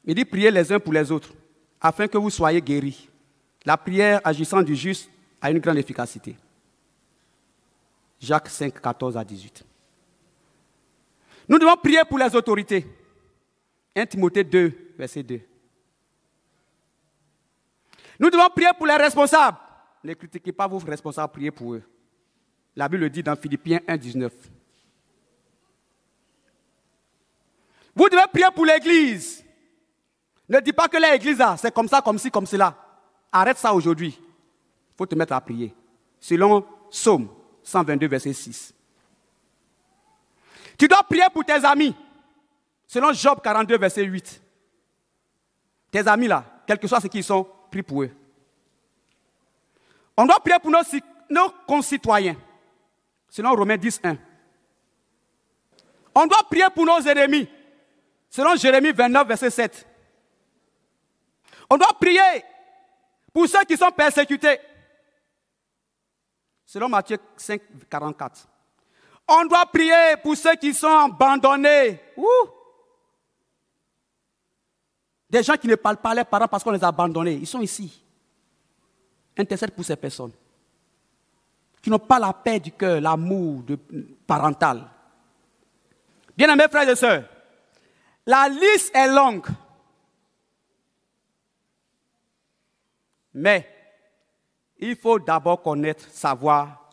Il dit priez les uns pour les autres, afin que vous soyez guéris. La prière agissant du juste a une grande efficacité. Jacques 5, 14 à 18. Nous devons prier pour les autorités. 1 Timothée 2, verset 2. Nous devons prier pour les responsables. Ne critiquez pas vos responsables, priez pour eux. La Bible le dit dans Philippiens 1, 19. Vous devez prier pour l'église. Ne dis pas que l'église, c'est comme ça, comme ci, comme cela. Arrête ça aujourd'hui. Il faut te mettre à prier. Selon Psaume 122, verset 6. Tu dois prier pour tes amis. Selon Job 42, verset 8. Tes amis là, quel que soit ce qu'ils sont, prie pour eux. On doit prier pour nos concitoyens. Selon Romains 10, 1. On doit prier pour nos ennemis. Selon Jérémie 29, verset 7. On doit prier pour ceux qui sont persécutés. Selon Matthieu 5, 44. On doit prier pour ceux qui sont abandonnés. Des gens qui ne parlent pas à leurs parents parce qu'on les a abandonnés. Ils sont ici. Intercède pour ces personnes. Qui n'ont pas la paix du cœur, l'amour parental. Bien-aimés frères et sœurs, la liste est longue. Mais il faut d'abord connaître, savoir,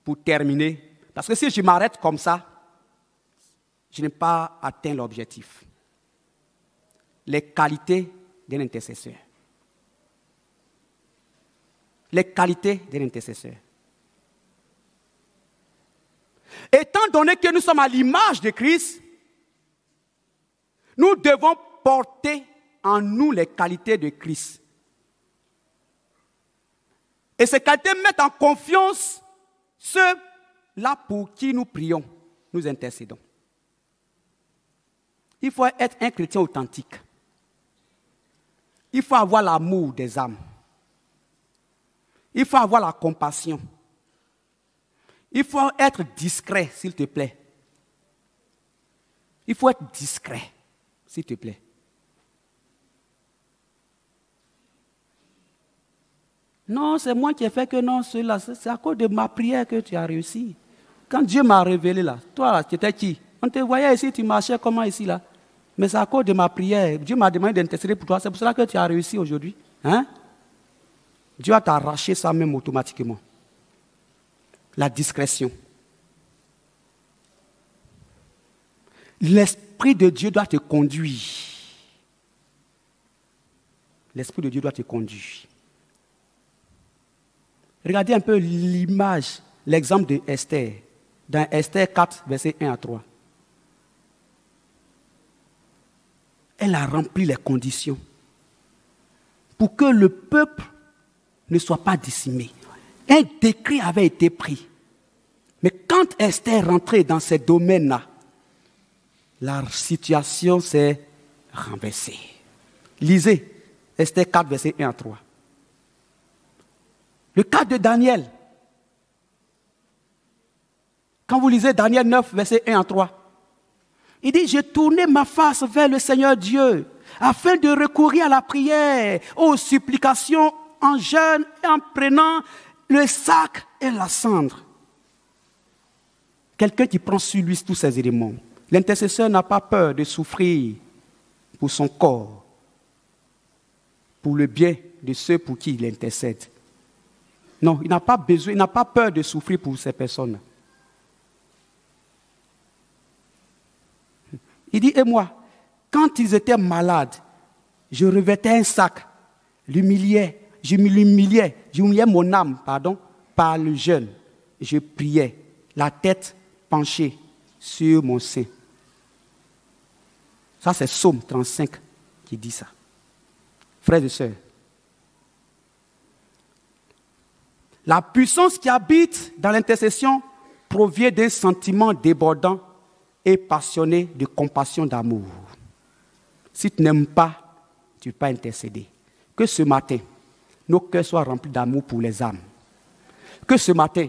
pour terminer. Parce que si je m'arrête comme ça, je n'ai pas atteint l'objectif. Les qualités d'un intercesseur. Les qualités d'un intercesseur. Étant donné que nous sommes à l'image de Christ, nous devons porter en nous les qualités de Christ. Et ces qualités mettent en confiance ceux-là pour qui nous prions, nous intercédons. Il faut être un chrétien authentique. Il faut avoir l'amour des âmes. Il faut avoir la compassion. Il faut être discret, s'il te plaît. Il faut être discret, s'il te plaît. Non, c'est moi qui ai fait que non, cela, c'est à cause de ma prière que tu as réussi. Quand Dieu m'a révélé là, toi là, tu étais qui? On te voyait ici, tu marchais comment ici là? Mais c'est à cause de ma prière. Dieu m'a demandé d'intercéder pour toi, c'est pour cela que tu as réussi aujourd'hui. Hein? Dieu va t'arracher ça même automatiquement. La discrétion. L'Esprit de Dieu doit te conduire. L'Esprit de Dieu doit te conduire. Regardez un peu l'image, l'exemple de Esther, dans Esther 4, versets 1 à 3. Elle a rempli les conditions pour que le peuple ne soit pas décimé. Un décret avait été pris. Mais quand Esther est rentrée dans ces domaines-là, la situation s'est renversée. Lisez Esther 4, versets 1 à 3. Le cas de Daniel. Quand vous lisez Daniel 9, versets 1 à 3, il dit, j'ai tourné ma face vers le Seigneur Dieu, afin de recourir à la prière, aux supplications en jeûne et en prenant le sac et la cendre. Quelqu'un qui prend sur lui tous ces éléments. L'intercesseur n'a pas peur de souffrir pour son corps, pour le bien de ceux pour qui il intercède. Non, il n'a pas besoin, il n'a pas peur de souffrir pour ces personnes. Il dit, et moi, quand ils étaient malades, je revêtais un sac, j'humiliais mon âme, par le jeûne. Je priais, la tête penchée sur mon sein. Ça, c'est Psaume 35 qui dit ça. Frères et sœurs, la puissance qui habite dans l'intercession provient d'un sentiment débordant et passionné de compassion, d'amour. Si tu n'aimes pas, tu ne peux pas intercéder. Que ce matin, nos cœurs soient remplis d'amour pour les âmes. Que ce matin,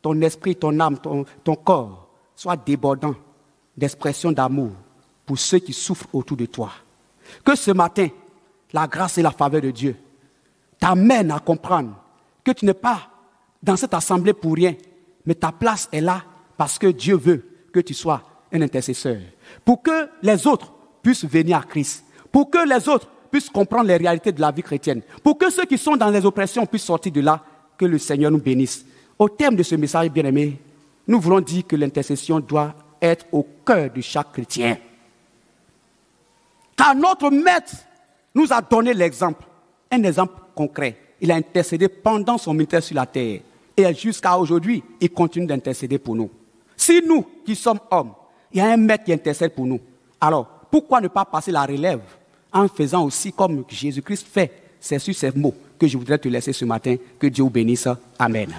ton esprit, ton âme, ton corps soient débordants d'expression d'amour pour ceux qui souffrent autour de toi. Que ce matin, la grâce et la faveur de Dieu t'amènent à comprendre que tu n'es pas dans cette assemblée pour rien, mais ta place est là parce que Dieu veut que tu sois un intercesseur. Pour que les autres puissent venir à Christ. Pour que les autres puissent comprendre les réalités de la vie chrétienne. Pour que ceux qui sont dans les oppressions puissent sortir de là. Que le Seigneur nous bénisse. Au terme de ce message, bien-aimé, nous voulons dire que l'intercession doit être au cœur de chaque chrétien. Car notre Maître nous a donné l'exemple. Un exemple concret. Il a intercédé pendant son ministère sur la terre. Et jusqu'à aujourd'hui, il continue d'intercéder pour nous. Si nous, qui sommes hommes, il y a un Maître qui intercède pour nous, alors pourquoi ne pas passer la relève en faisant aussi comme Jésus-Christ fait? C'est sur ces mots que je voudrais te laisser ce matin. Que Dieu vous bénisse. Amen.